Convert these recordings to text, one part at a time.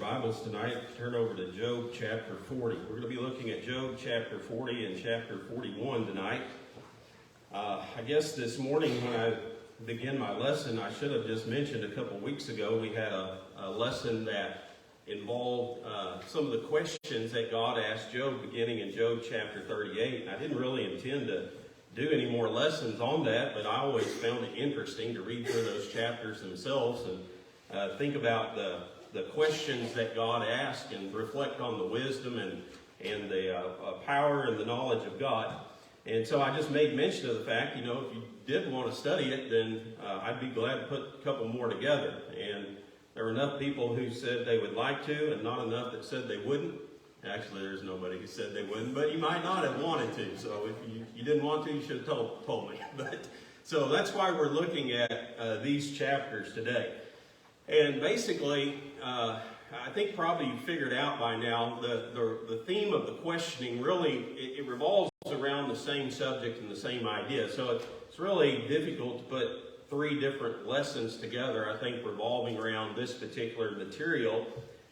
Bibles tonight, turn over to Job chapter 40. We're going to be looking at Job chapter 40 and chapter 41 tonight. I guess this morning when I begin my lesson, I should have just mentioned a couple weeks ago we had a lesson that involved some of the questions that God asked Job beginning in Job chapter 38. And I didn't really intend to do any more lessons on that, but I always found it interesting to read through those chapters themselves and think about the questions that God asked and reflect on the wisdom and the power and the knowledge of God. And so I just made mention of the fact, if you did want to study it, then I'd be glad to put a couple more together. And there were enough people who said they would like to and not enough that said they wouldn't. Actually, there's nobody who said they wouldn't, but you might not have wanted to. So if you didn't want to, you should have told me. So that's why we're looking at these chapters today. And basically, I think probably you figured out by now the theme of the questioning really, it revolves around the same subject and the same idea. So it's really difficult to put three different lessons together, I think, revolving around this particular material.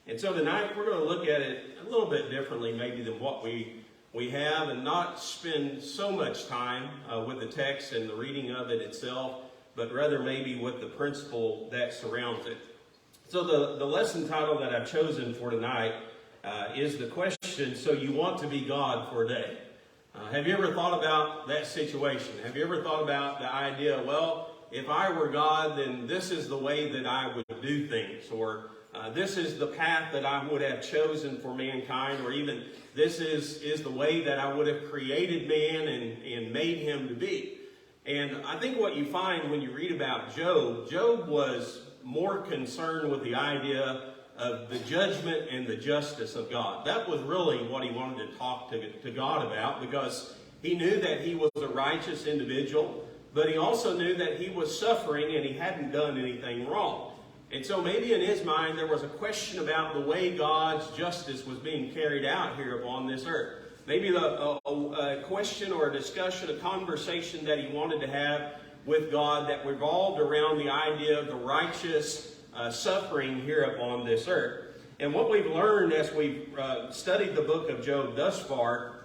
And so tonight we're going to look at it a little bit differently maybe than what we have, and not spend so much time with the text and the reading of it itself, but rather maybe with the principle that surrounds it. So the lesson title that I've chosen for tonight is the question, so you want to be God for a day. Have you ever thought about that situation? Have you ever thought about the idea, well, if I were God, then this is the way that I would do things, or this is the path that I would have chosen for mankind, or even this is the way that I would have created man and made him to be. And I think what you find when you read about Job was more concerned with the idea of the judgment and the justice of God. That was really what he wanted to talk to God about, because he knew that he was a righteous individual, but he also knew that he was suffering and he hadn't done anything wrong. And so maybe in his mind there was a question about the way God's justice was being carried out here upon this earth. Maybe a question or a discussion, a conversation that he wanted to have with God that revolved around the idea of the righteous suffering here upon this earth. And what we've learned as we've studied the book of Job thus far,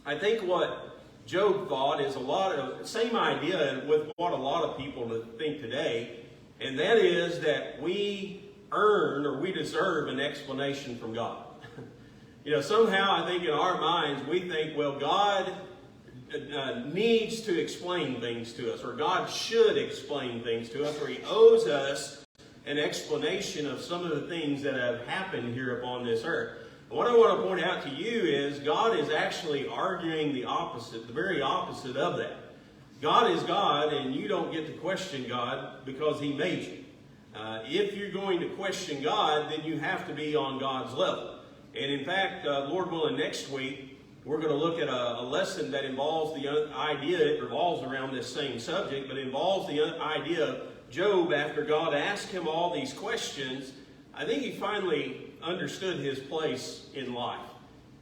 I think what Job thought is a lot of the same idea with what a lot of people think today, and that is that we earn or we deserve an explanation from God. Somehow I think in our minds we think, well, God needs to explain things to us, or God should explain things to us, or he owes us an explanation of some of the things that have happened here upon this earth. But what I want to point out to you is God is actually arguing the opposite, the very opposite of that. God is God, and you don't get to question God because he made you. If you're going to question God, then you have to be on God's level. And in fact, Lord willing, next week, we're going to look at a lesson that involves the idea, it revolves around this same subject, but involves the idea of Job after God asked him all these questions. I think he finally understood his place in life.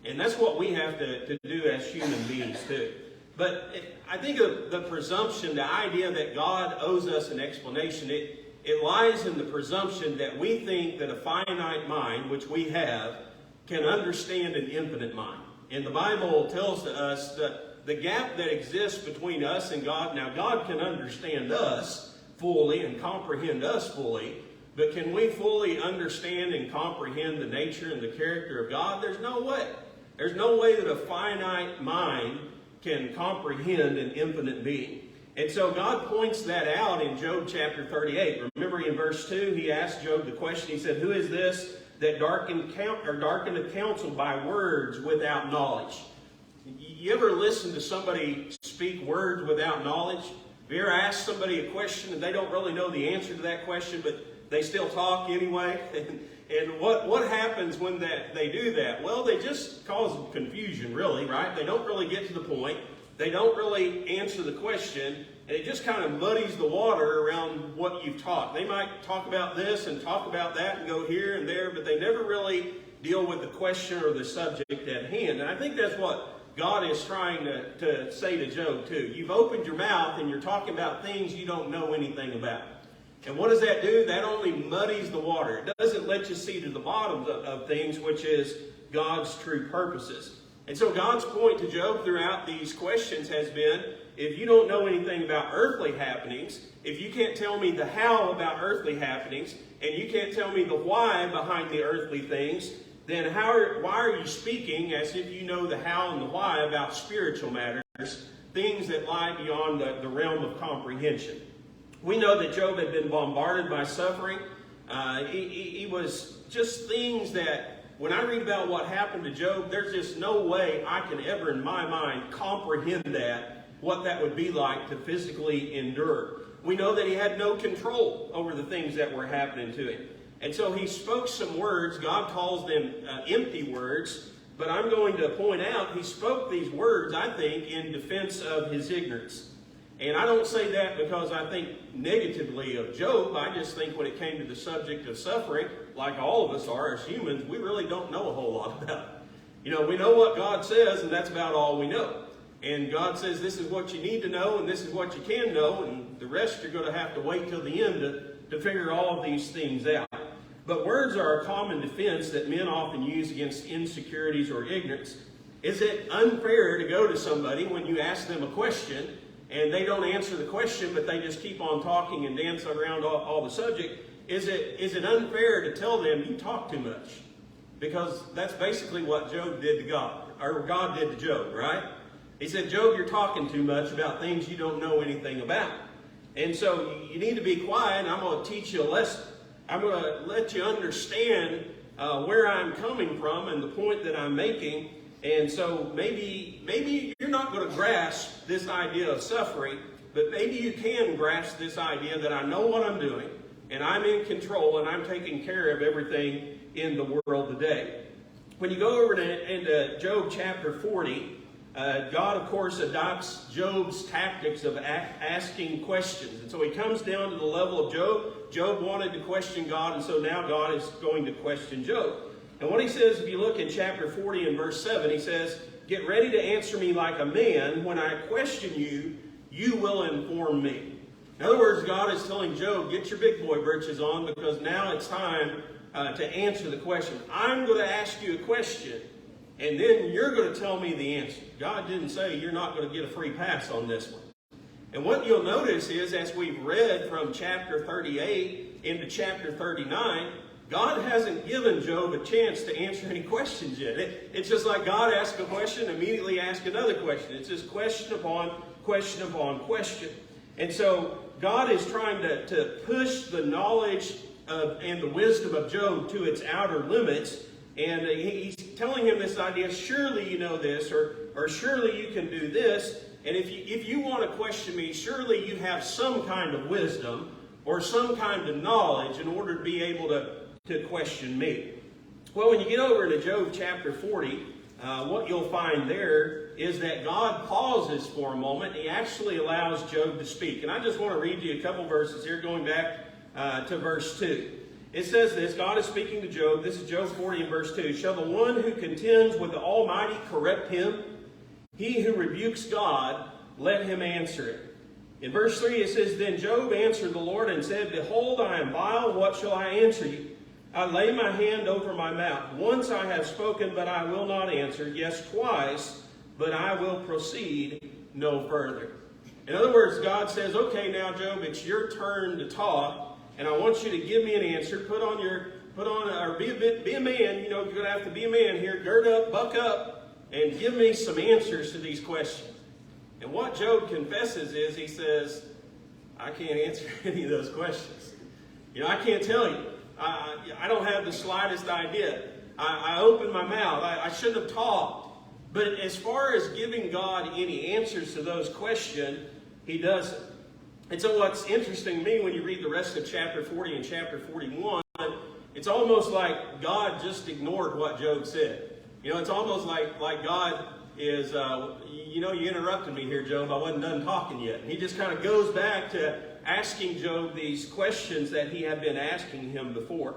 And that's what we have to do as human beings too. But I think of the presumption, the idea that God owes us an explanation, it lies in the presumption that we think that a finite mind, which we have, can understand an infinite mind. And the Bible tells us that the gap that exists between us and God, now God can understand us fully and comprehend us fully, but can we fully understand and comprehend the nature and the character of God? There's no way. There's no way that a finite mind can comprehend an infinite being. And so God points that out in Job chapter 38. Remember in verse 2, he asked Job the question, he said, who is this that darkeneth counsel by words without knowledge? You ever listen to somebody speak words without knowledge? Have you ever asked somebody a question and they don't really know the answer to that question, but they still talk anyway? And what happens when they do that? Well, they just cause confusion, really, right? They don't really get to the point. They don't really answer the question, and it just kind of muddies the water around what you've taught. They might talk about this and talk about that and go here and there, but they never really deal with the question or the subject at hand. And I think that's what God is trying to say to Job too. You've opened your mouth and you're talking about things you don't know anything about. And what does that do? That only muddies the water. It doesn't let you see to the bottom of things, which is God's true purposes. And so God's point to Job throughout these questions has been, if you don't know anything about earthly happenings, if you can't tell me the how about earthly happenings, and you can't tell me the why behind the earthly things, then why are you speaking as if you know the how and the why about spiritual matters, things that lie beyond the realm of comprehension? We know that Job had been bombarded by suffering. He was just things that, when I read about what happened to Job, there's just no way I can ever in my mind comprehend what that would be like to physically endure. We know that he had no control over the things that were happening to him. And so he spoke some words. God calls them empty words. But I'm going to point out he spoke these words, I think, in defense of his ignorance. And I don't say that because I think negatively of Job. I just think when it came to the subject of suffering, like all of us are as humans, we really don't know a whole lot about it. We know what God says, and that's about all we know. And God says this is what you need to know, and this is what you can know, and the rest you're going to have to wait till the end to figure all of these things out. But words are a common defense that men often use against insecurities or ignorance. Is it unfair to go to somebody when you ask them a question and they don't answer the question, but they just keep on talking and dance around all the subject? Is it unfair to tell them you talk too much? Because that's basically what Job did to God, or God did to Job, right? He said, Job, you're talking too much about things you don't know anything about. And so you need to be quiet, and I'm going to teach you a lesson. I'm going to let you understand where I'm coming from and the point that I'm making. And so maybe you're not going to grasp this idea of suffering, but maybe you can grasp this idea that I know what I'm doing, and I'm in control, and I'm taking care of everything in the world today. When you go over into Job chapter 40, God, of course, adopts Job's tactics of asking questions. And so he comes down to the level of Job. Job wanted to question God, and so now God is going to question Job. And what he says, if you look in chapter 40 and verse 7, he says, get ready to answer me like a man. When I question you, you will inform me. In other words, God is telling Job, get your big boy britches on, because now it's time to answer the question. I'm going to ask you a question, and then you're going to tell me the answer. God didn't say you're not going to get a free pass on this one. And what you'll notice is, as we've read from chapter 38 into chapter 39, God hasn't given Job a chance to answer any questions yet. It's just like God asks a question, immediately asks another question. It's just question upon question upon question. And so God is trying to push the knowledge and the wisdom of Job to its outer limits. And he's telling him this idea, surely you know this, or surely you can do this. And if you want to question me, surely you have some kind of wisdom or some kind of knowledge in order to be able to question me. Well, when you get over to Job chapter 40, what you'll find there is that God pauses for a moment. He actually allows Job to speak. And I just want to read you a couple verses here, going back to verse 2. It says this, God is speaking to Job. This is Job 40 and verse 2. Shall the one who contends with the Almighty correct him? He who rebukes God, let him answer it. In verse 3 it says, Then Job answered the Lord and said, Behold, I am vile. What shall I answer you? I lay my hand over my mouth. Once I have spoken, but I will not answer. Yes, twice, but I will proceed no further. In other words, God says, okay, now, Job, it's your turn to talk, and I want you to give me an answer. Be a man. You're going to have to be a man here. Gird up, buck up, and give me some answers to these questions. And what Job confesses is, he says, I can't answer any of those questions. I can't tell you. I don't have the slightest idea. I opened my mouth. I should have talked. But as far as giving God any answers to those questions, he doesn't. And so what's interesting to me when you read the rest of chapter 40 and chapter 41, it's almost like God just ignored what Job said. It's almost like God is, you interrupted me here, Job. I wasn't done talking yet. And he just kind of goes back to asking Job these questions that he had been asking him before.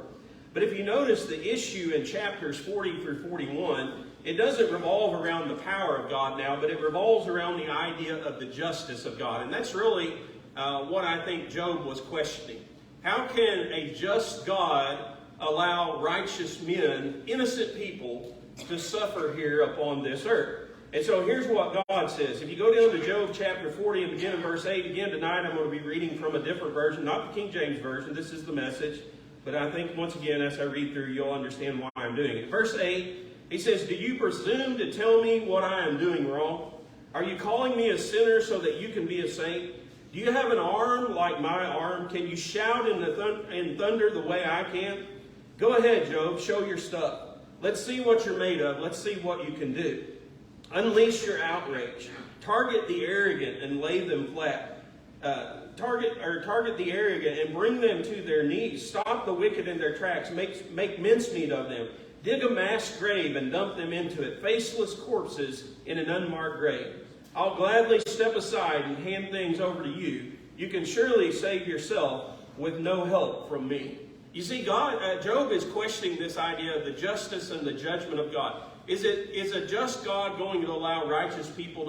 But if you notice the issue in chapters 40 through 41, it doesn't revolve around the power of God now, but it revolves around the idea of the justice of God. And that's really what I think Job was questioning. How can a just God allow righteous men, innocent people, to suffer here upon this earth? And so here's what God says. If you go down to Job chapter 40 and begin in verse 8, again tonight I'm going to be reading from a different version, not the King James Version. This is the Message. But I think once again, as I read through, you'll understand why I'm doing it. Verse 8, he says, "Do you presume to tell me what I am doing wrong? Are you calling me a sinner so that you can be a saint? Do you have an arm like my arm? Can you shout in thunder the way I can? Go ahead, Job, show your stuff. Let's see what you're made of. Let's see what you can do. Unleash your outrage. Target the arrogant and lay them flat. Target the arrogant and bring them to their knees. Stop the wicked in their tracks. Make mincemeat of them. Dig a mass grave and dump them into it. Faceless corpses in an unmarked grave. I'll gladly step aside and hand things over to you. You can surely save yourself with no help from me." You see, Job is questioning this idea of the justice and the judgment of God. Is a just God going to allow righteous people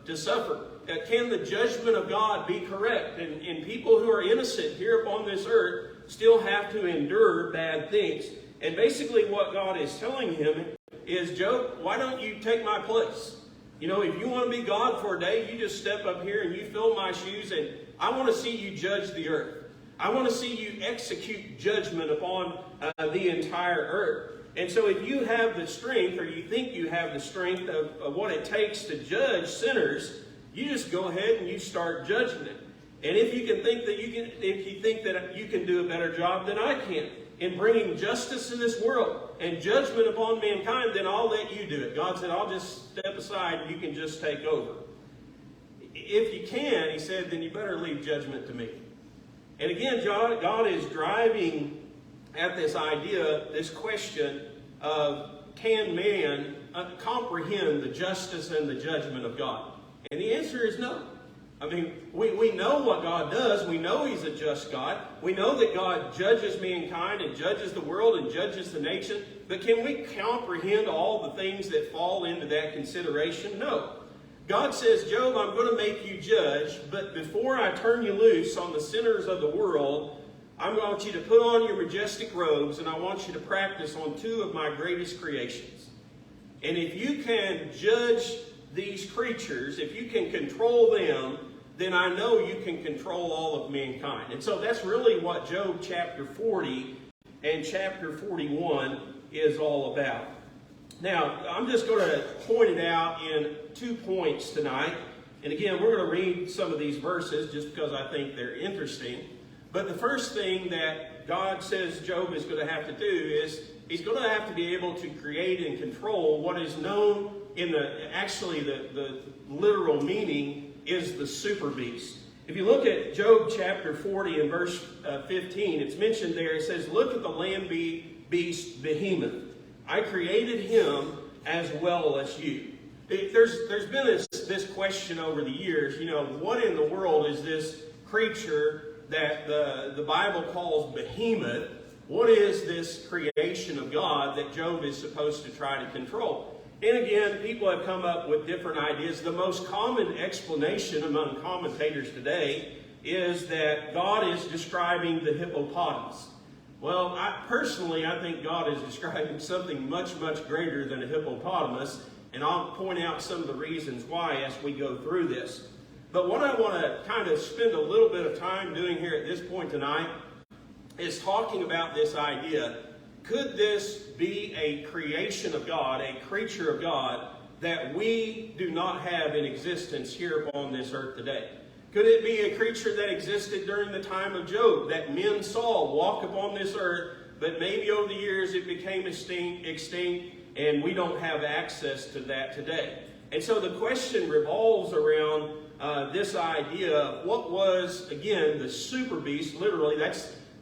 to suffer? Can the judgment of God be correct? And people who are innocent here upon this earth still have to endure bad things. And basically what God is telling him is, Job, why don't you take my place? You know, if you want to be God for a day, you just step up here and you fill my shoes, and I want to see you judge the earth. I want to see you execute judgment upon the entire earth. And so if you have the strength, or you think you have the strength of what it takes to judge sinners, you just go ahead and you start judging it. And if you think that you can do a better job than I can in bringing justice to this world and judgment upon mankind, then I'll let you do it. God said, I'll just step aside and you can just take over. If you can, he said, then you better leave judgment to me. And again, God is driving at this idea, this question of, can man comprehend the justice and the judgment of God? And the answer is no. I mean, we know what God does. We know he's a just God. We know that God judges mankind and judges the world and judges the nation. But can we comprehend all the things that fall into that consideration? No. God says, Job, I'm going to make you judge, but before I turn you loose on the sinners of the world, I want you to put on your majestic robes, and I want you to practice on two of my greatest creations. And if you can judge these creatures, if you can control them, then I know you can control all of mankind. And so that's really what Job chapter 40 and chapter 41 is all about. Now, I'm just going to point it out in 2 points tonight. And again, we're going to read some of these verses just because I think they're interesting. But the first thing that God says Job is going to have to do is he's going to have to be able to create and control what is known in the literal meaning is the super beast. If you look at Job chapter 40 and verse 15, it's mentioned there. It says, "Look at the land beast Behemoth. I created him as well as you." There's been this question over the years, what in the world is this creature that the Bible calls Behemoth? What is this creation of God that Job is supposed to try to control? And again, people have come up with different ideas. The most common explanation among commentators today is that God is describing the hippopotamus. Well, I think God is describing something much, much greater than a hippopotamus, and I'll point out some of the reasons why as we go through this. But what I want to kind of spend a little bit of time doing here at this point tonight is talking about this idea. Could this be a creation of God, a creature of God, that we do not have in existence here upon this earth today? Could it be a creature that existed during the time of Job, that men saw walk upon this earth, but maybe over the years it became extinct, and we don't have access to that today? And so the question revolves around this idea of what was, again, the super beast. Literally,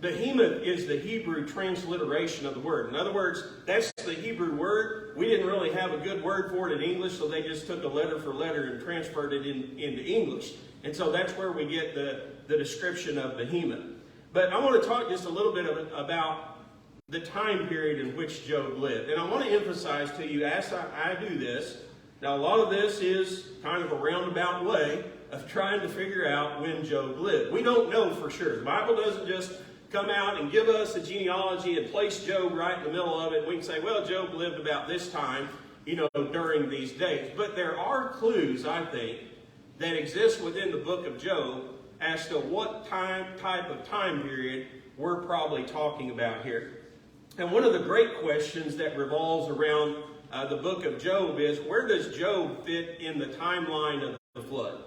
Behemoth is the Hebrew transliteration of the word. In other words, that's the Hebrew word. We didn't really have a good word for it in English, so they just took a letter for letter and transferred it into English. And so that's where we get the description of Behemoth. But I want to talk just a little bit about the time period in which Job lived. And I want to emphasize to you, as I do this, now a lot of this is kind of a roundabout way of trying to figure out when Job lived. We don't know for sure. The Bible doesn't just come out and give us a genealogy and place Job right in the middle of it. We can say, well, Job lived about this time, during these days. But there are clues, I think, that exist within the book of Job as to what type of time period we're probably talking about here. And one of the great questions that revolves around the book of Job is, where does Job fit in the timeline of the flood?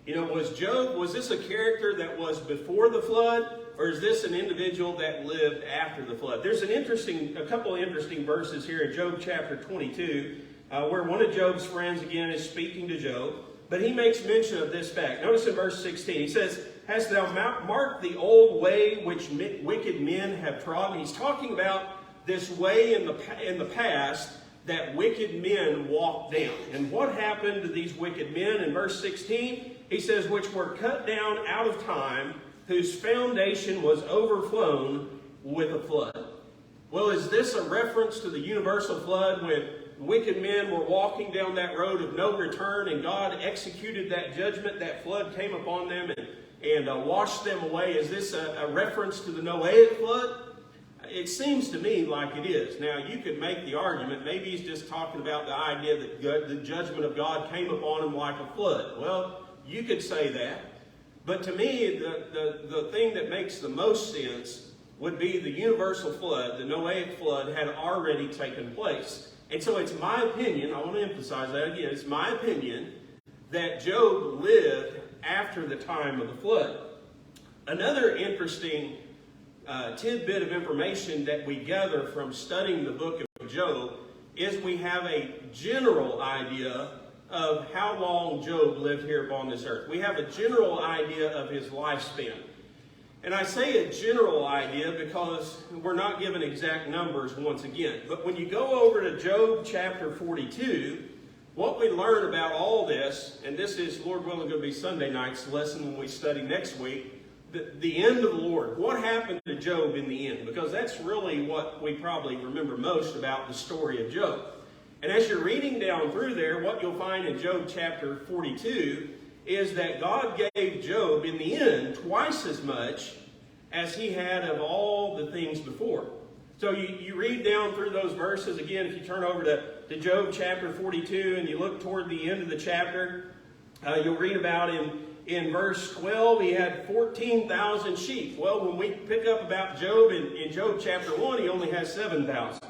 Was this a character that was before the flood, or is this an individual that lived after the flood? There's a couple of interesting verses here in Job chapter 22, where one of Job's friends, again, is speaking to Job, but he makes mention of this fact. Notice in verse 16, he says, "Hast thou marked the old way which wicked men have trodden?" He's talking about this way in the past that wicked men walked down. And what happened to these wicked men? In verse 16, he says, "Which were cut down out of time, whose foundation was overflown with a flood." Well, is this a reference to the universal flood when wicked men were walking down that road of no return and God executed that judgment? That flood came upon them and washed them away. Is this a reference to the Noahic flood? It seems to me like it is. Now, you could make the argument, maybe he's just talking about the idea that the judgment of God came upon him like a flood. Well, you could say that. But to me, the thing that makes the most sense would be the universal flood, the Noahic flood, had already taken place. And so it's my opinion, I want to emphasize that again, it's my opinion that Job lived after the time of the flood. Another interesting tidbit of information that we gather from studying the book of Job is we have a general idea of how long Job lived here upon this earth. We have a general idea of his lifespan. And I say a general idea because we're not given exact numbers once again. But when you go over to Job chapter 42, what we learn about all this, and this is, Lord willing, going to be Sunday night's lesson when we study next week, the end of the Lord. What happened to Job in the end? Because that's really what we probably remember most about the story of Job. And as you're reading down through there, what you'll find in Job chapter 42 is that God gave Job, in the end, twice as much as he had of all the things before. So you read down through those verses. Again, if you turn over to Job chapter 42 and you look toward the end of the chapter, you'll read about in verse 12, he had 14,000 sheep. Well, when we pick up about Job in Job chapter 1, he only has 7,000.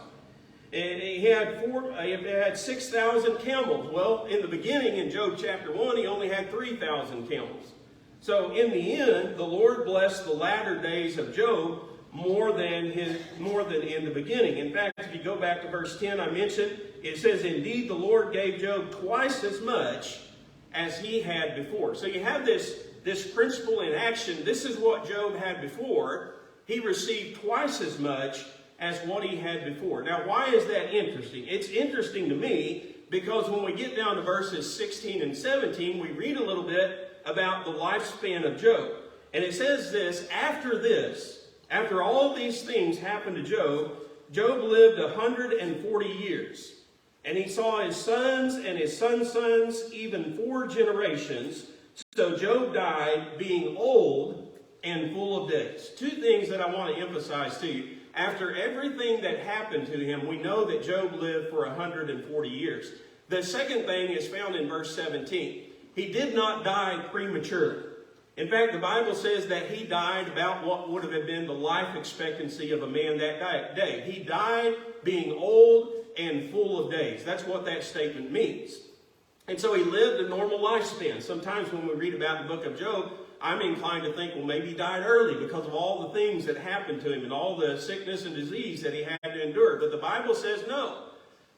And he had 6,000 camels. Well, in the beginning, in Job chapter 1, he only had 3,000 camels. So in the end, the Lord blessed the latter days of Job more than in the beginning. In fact, if you go back to verse 10 I mentioned, it says, "Indeed, the Lord gave Job twice as much as he had before." So you have this principle in action. This is what Job had before. He received twice as much as what he had before. Now, why is that interesting? It's interesting to me because when we get down to verses 16 and 17, we read a little bit about the lifespan of Job. And it says this, after all these things happened to Job, Job lived 140 years. And he saw his sons and his sons' sons, even 4 generations. So Job died being old and full of days. 2 things that I want to emphasize to you. After everything that happened to him, we know that Job lived for 140 years. The second thing is found in verse 17. He did not die prematurely. In fact, the Bible says that he died about what would have been the life expectancy of a man that day. He died being old and full of days. That's what that statement means. And so he lived a normal lifespan. Sometimes when we read about the book of Job, I'm inclined to think, well, maybe he died early because of all the things that happened to him and all the sickness and disease that he had to endure. But the Bible says no.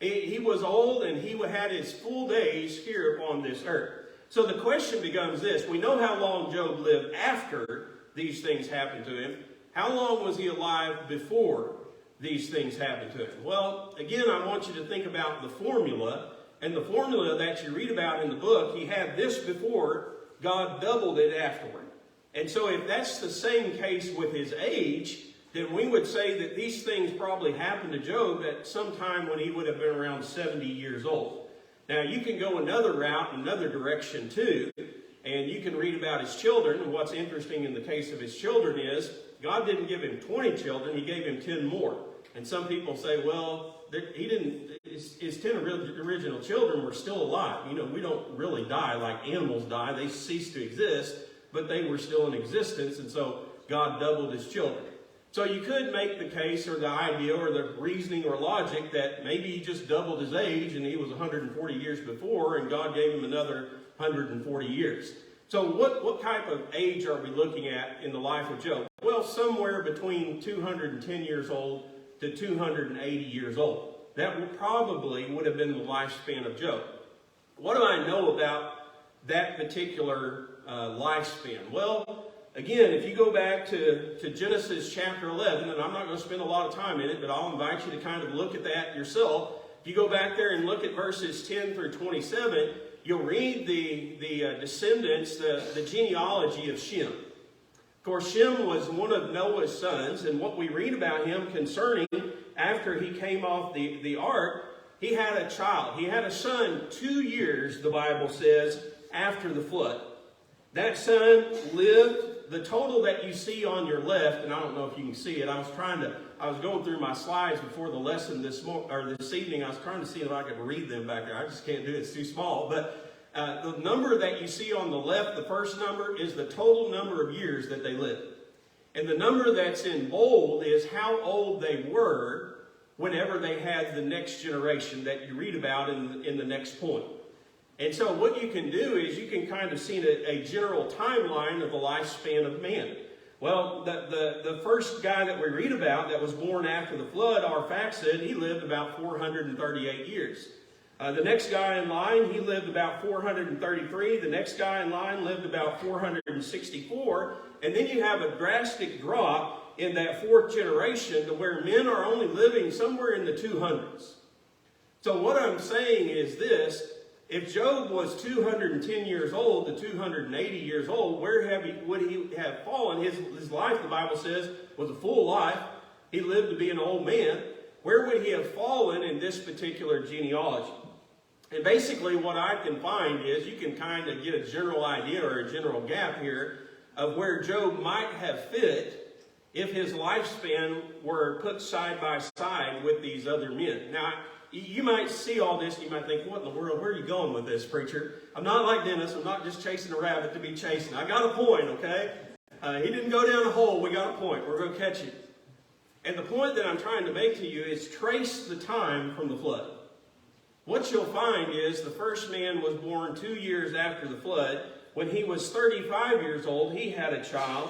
He was old and he had his full days here upon this earth. So the question becomes this. We know how long Job lived after these things happened to him. How long was he alive before these things happened to him? Well, again, I want you to think about the formula. And the formula that you read about in the book, he had this before, God doubled it afterward. And so if that's the same case with his age, then we would say that these things probably happened to Job at some time when he would have been around 70 years old. Now, you can go another route, another direction too, And you can read about his children, and what's interesting in the case of his children is God didn't give him 20 children, he gave him 10 more. And some people say, well, he didn't, his 10 original children were still alive. You know, we don't really die like animals die. They cease to exist, but they were still in existence, and so God doubled his children. So you could make the case or the idea or the reasoning or logic that maybe he just doubled his age and he was 140 years before and God gave him another 140 years. So what type of age are we looking at in the life of Job? Well, somewhere between 210 years old to 280 years old. That would have been the lifespan of Job. What do I know about that particular lifespan? Well, again, if you go back to Genesis chapter 11, and I'm not going to spend a lot of time in it, but I'll invite you to kind of look at that yourself. If you go back there and look at verses 10 through 27, you'll read the descendants, the genealogy of Shem. Of course, Shem was one of Noah's sons, and what we read about him concerning after he came off the ark, he had a child. He had a son 2 years, the Bible says, after the flood. That son lived, the total that you see on your left, and I don't know if you can see it, I was going through my slides before the lesson this evening. I was trying to see if I could read them back there. I just can't do it. It's too small. But the number that you see on the left, the first number, is the total number of years that they lived. And the number that's in bold is how old they were whenever they had the next generation that you read about in the next point. And so what you can do is you can kind of see a general timeline of the lifespan of man. Well, the first guy that we read about that was born after the flood, Arphaxad, he lived about 438 years. The next guy in line, he lived about 433. The next guy in line lived about 464. And then you have a drastic drop in that fourth generation to where men are only living somewhere in the 200s. So what I'm saying is this: if Job was 210 years old to 280 years old, where would he have fallen? His life, the Bible says, was a full life. He lived to be an old man. Where would he have fallen in this particular genealogy? And basically what I can find is you can kind of get a general idea or a general gap here of where Job might have fit if his lifespan were put side by side with these other men. Now, you might see all this and you might think, what in the world, where are you going with this, preacher? I'm not like Dennis. I'm not just chasing a rabbit to be chasing. I got a point, okay? He didn't go down a hole. We got a point. We're going to catch it. And the point that I'm trying to make to you is trace the time from the flood. What you'll find is the first man was born 2 years after the flood. When he was 35 years old, he had a child.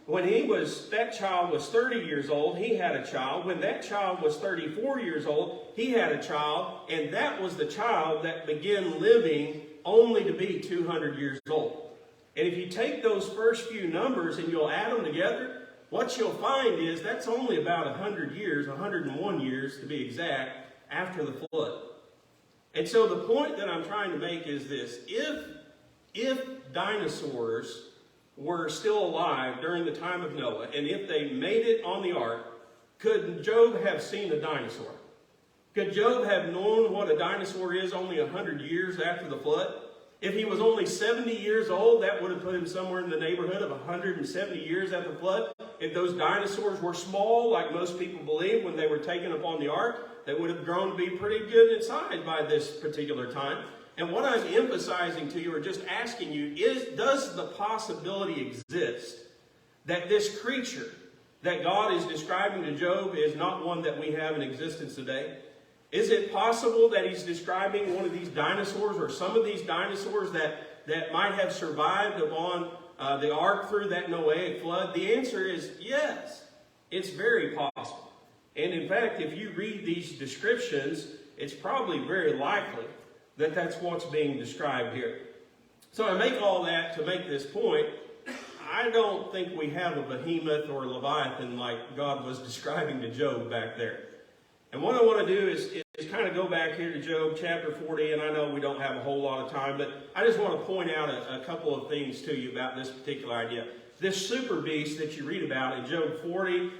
When that child was 30 years old, he had a child. When that child was 34 years old, he had a child. And that was the child that began living only to be 200 years old. And if you take those first few numbers and you'll add them together, what you'll find is that's only about 100 years, 101 years to be exact, after the flood. And so the point that I'm trying to make is this: if dinosaurs were still alive during the time of Noah, and if they made it on the ark, could Job have seen a dinosaur? Could Job have known what a dinosaur is only 100 years after the flood? If he was only 70 years old, that would have put him somewhere in the neighborhood of 170 years after the flood. If those dinosaurs were small, like most people believe when they were taken upon the ark, they would have grown to be pretty good in size by this particular time. And what I'm emphasizing to you or just asking you is, does the possibility exist that this creature that God is describing to Job is not one that we have in existence today? Is it possible that he's describing one of these dinosaurs or some of these dinosaurs that might have survived upon the ark through that Noahic flood? The answer is yes. It's very possible. And in fact, if you read these descriptions, it's probably very likely that that's what's being described here. So I make all that to make this point. I don't think we have a behemoth or a leviathan like God was describing to Job back there. And what I want to do is kind of go back here to Job chapter 40, and I know we don't have a whole lot of time, but I just want to point out a couple of things to you about this particular idea. This super beast that you read about in Job 40,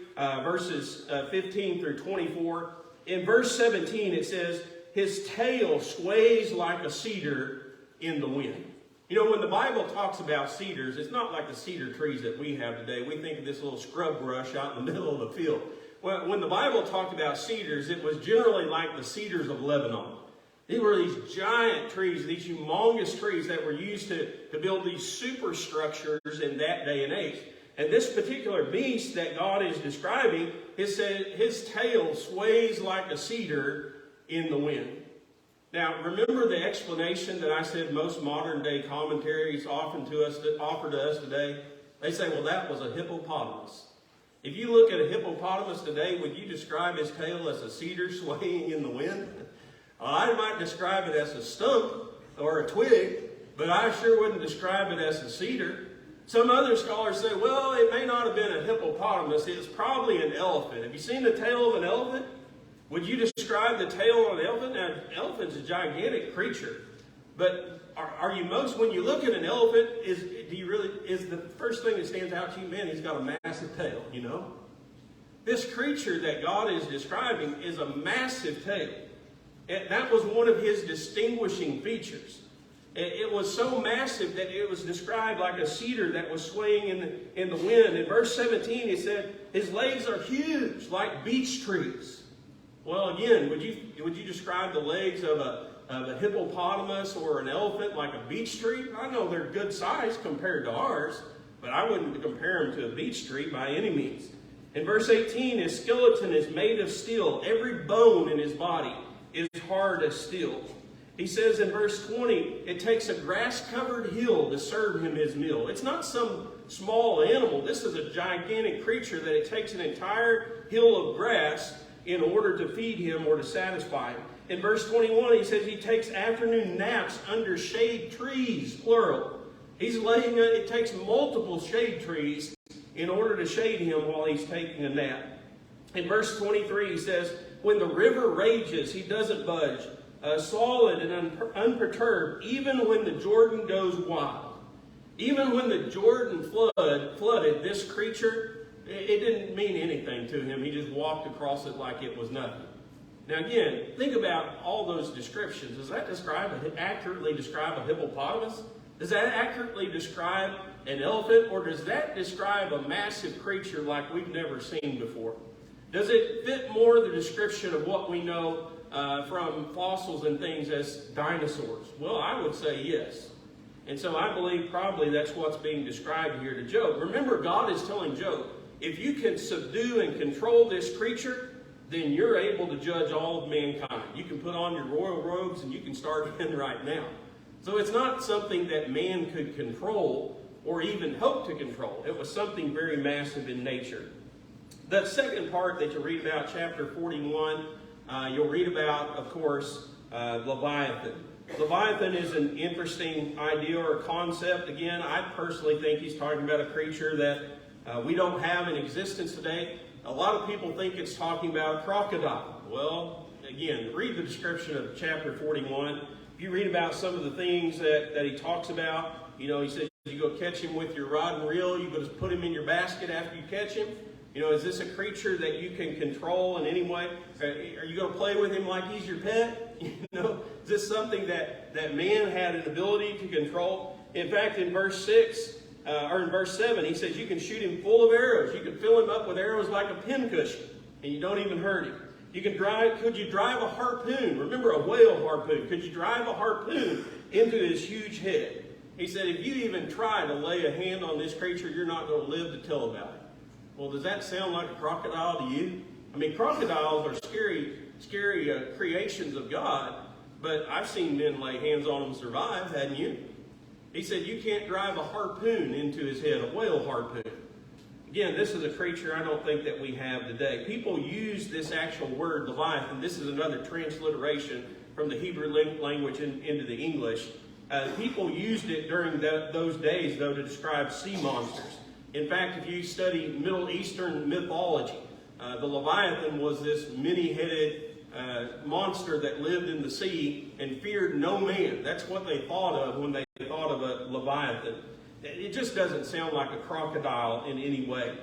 verses 15 through 24, in verse 17 it says, his tail sways like a cedar in the wind. You know, when the Bible talks about cedars, it's not like the cedar trees that we have today. We think of this little scrub brush out in the middle of the field. Well, when the Bible talked about cedars, it was generally like the cedars of Lebanon. These were these giant trees, these humongous trees that were used to build these superstructures in that day and age. And this particular beast that God is describing, it said his tail sways like a cedar in the wind. Now, remember the explanation that I said most modern day commentaries offer to us today? They say, well, that was a hippopotamus. If you look at a hippopotamus today, would you describe his tail as a cedar swaying in the wind? I might describe it as a stump or a twig, but I sure wouldn't describe it as a cedar. Some other scholars say, well, it may not have been a hippopotamus. It's probably an elephant. Have you seen the tail of an elephant? Would you describe the tail of an elephant? Now, an elephant's a gigantic creature. But are you when you look at an elephant, is the first thing that stands out to you, man, he's got a massive tail, you know? This creature that God is describing is a massive tail. And that was one of his distinguishing features. It was so massive that it was described like a cedar that was swaying in the wind. In verse 17, it said, his legs are huge, like beech trees. Well, again, would you describe the legs of a hippopotamus or an elephant like a beech tree? I know they're good size compared to ours, but I wouldn't compare them to a beech tree by any means. In verse 18, his skeleton is made of steel. Every bone in his body is hard as steel. He says in verse 20, it takes a grass-covered hill to serve him his meal. It's not some small animal. This is a gigantic creature that it takes an entire hill of grass in order to feed him or to satisfy him. In verse 21, he says he takes afternoon naps under shade trees, plural. It takes multiple shade trees in order to shade him while he's taking a nap. In verse 23, he says, when the river rages, he doesn't budge, solid and unperturbed, even when the Jordan goes wild. Even when the Jordan flooded, this creature, it didn't mean anything to him. He just walked across it like it was nothing. Now again, think about all those descriptions. Does that accurately describe a hippopotamus? Does that accurately describe an elephant? Or does that describe a massive creature like we've never seen before? Does it fit more the description of what we know from fossils and things as dinosaurs? Well, I would say yes. And so I believe probably that's what's being described here to Job. Remember, God is telling Job, if you can subdue and control this creature, then you're able to judge all of mankind. You can put on your royal robes and you can start in right now. So it's not something that man could control or even hope to control. It was something very massive in nature. The second part that you read about, chapter 41, you'll read about, of course, Leviathan. Leviathan is an interesting idea or concept. Again, I personally think he's talking about a creature that we don't have in existence today. A lot of people think it's talking about a crocodile. Well, again, read the description of chapter 41. If you read about some of the things that he talks about, you know, he says you go catch him with your rod and reel, you go just put him in your basket after you catch him. You know, is this a creature that you can control in any way? Are you going to play with him like he's your pet? You know, is this something that man had an ability to control? In fact, in verse 6, or in verse 7, he says you can shoot him full of arrows. You can fill him up with arrows like a pincushion, and you don't even hurt him. Could you drive a harpoon? Remember, a whale harpoon. Could you drive a harpoon into his huge head? He said, if you even try to lay a hand on this creature, you're not going to live to tell about it. Well, does that sound like a crocodile to you? I mean, crocodiles are scary creations of God, but I've seen men lay hands on them and survive, hadn't you? He said you can't drive a harpoon into his head, a whale harpoon. Again, this is a creature I don't think that we have today. People use this actual word, Leviathan. This is another transliteration from the Hebrew language into the English. People used it during those days, though, to describe sea monsters. In fact, if you study Middle Eastern mythology, the Leviathan was this many-headed monster that lived in the sea and feared no man. That's what they thought of when they thought of a Leviathan. It just doesn't sound like a crocodile in any way.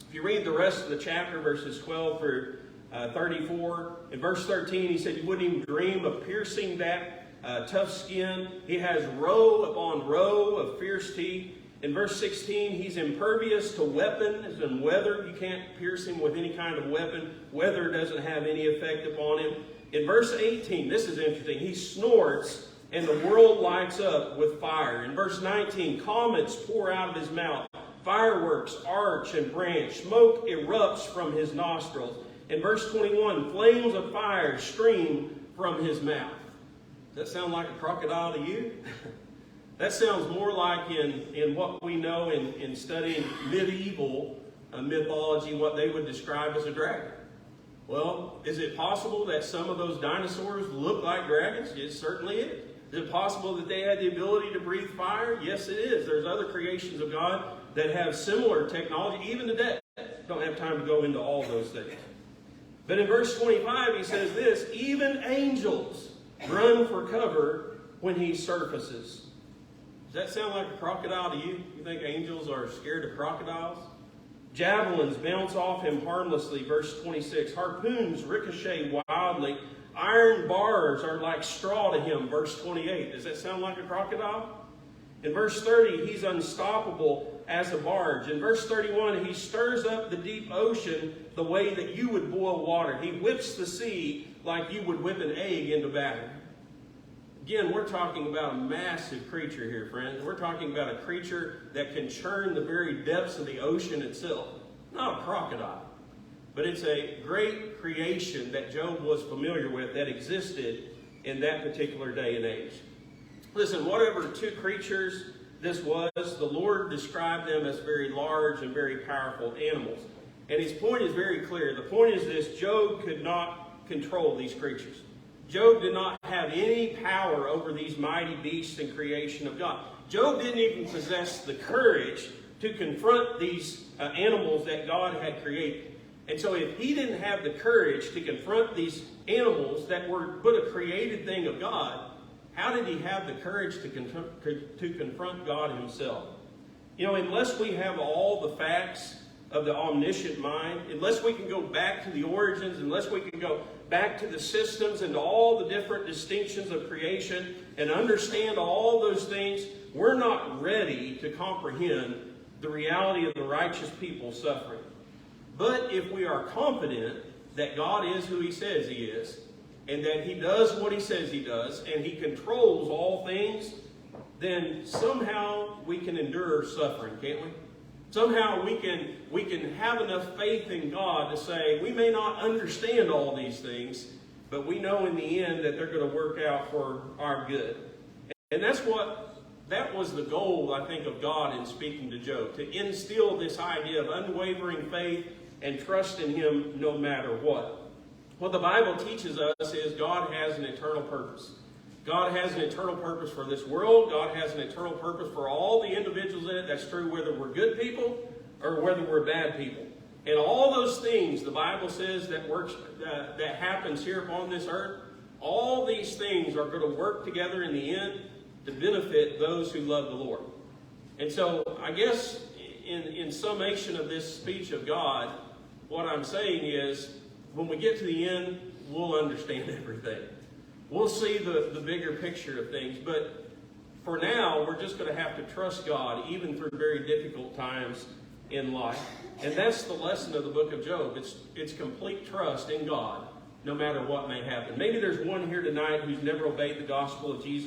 If you read the rest of the chapter, verses 12 through 34, in verse 13, he said you wouldn't even dream of piercing that tough skin. He has row upon row of fierce teeth. In verse 16, he's impervious to weapons and weather. You can't pierce him with any kind of weapon. Weather doesn't have any effect upon him. In verse 18, this is interesting. He snorts and the world lights up with fire. In verse 19, comets pour out of his mouth. Fireworks arch and branch. Smoke erupts from his nostrils. In verse 21, flames of fire stream from his mouth. Does that sound like a crocodile to you? That sounds more like in what we know in studying medieval mythology, what they would describe as a dragon. Well, is it possible that some of those dinosaurs look like dragons? It certainly is. Is it possible that they had the ability to breathe fire? Yes, it is. There's other creations of God that have similar technology. Even today, don't have time to go into all those things. But in verse 25, he says this, even angels run for cover when he surfaces. Does that sound like a crocodile to you? You think angels are scared of crocodiles? Javelins bounce off him harmlessly, verse 26. Harpoons ricochet wildly. Iron bars are like straw to him, verse 28. Does that sound like a crocodile? In verse 30, he's unstoppable as a barge. In verse 31, he stirs up the deep ocean the way that you would boil water. He whips the sea like you would whip an egg into batter. Again, we're talking about a massive creature here, friends. We're talking about a creature that can churn the very depths of the ocean itself. Not a crocodile, but it's a great creation that Job was familiar with that existed in that particular day and age. Listen, whatever two creatures this was, the Lord described them as very large and very powerful animals. And his point is very clear. The point is this: Job could not control these creatures. Job did not have any power over these mighty beasts and creation of God. Job didn't even possess the courage to confront these animals that God had created. And so if he didn't have the courage to confront these animals that were but a created thing of God, how did he have the courage to confront God himself? You know, unless we have all the facts of the omniscient mind, unless we can go back to the origins, unless we can go back to the systems and to all the different distinctions of creation and understand all those things, we're not ready to comprehend the reality of the righteous people suffering. But if we are confident that God is who he says he is, and that he does what he says he does, and he controls all things, then somehow we can endure suffering, can't we? Somehow we can have enough faith in God to say, we may not understand all these things, but we know in the end that they're going to work out for our good. And that was the goal, I think, of God in speaking to Job, to instill this idea of unwavering faith and trust in him no matter what. What the Bible teaches us is God has an eternal purpose. God has an eternal purpose for this world. God has an eternal purpose for all the individuals in it. That's true whether we're good people or whether we're bad people. And all those things the Bible says that happens here upon this earth, all these things are going to work together in the end to benefit those who love the Lord. And so I guess in summation of this speech of God, what I'm saying is when we get to the end, we'll understand everything. We'll see the bigger picture of things, but for now, we're just going to have to trust God, even through very difficult times in life. And that's the lesson of the book of Job. It's complete trust in God, no matter what may happen. Maybe there's one here tonight who's never obeyed the gospel of Jesus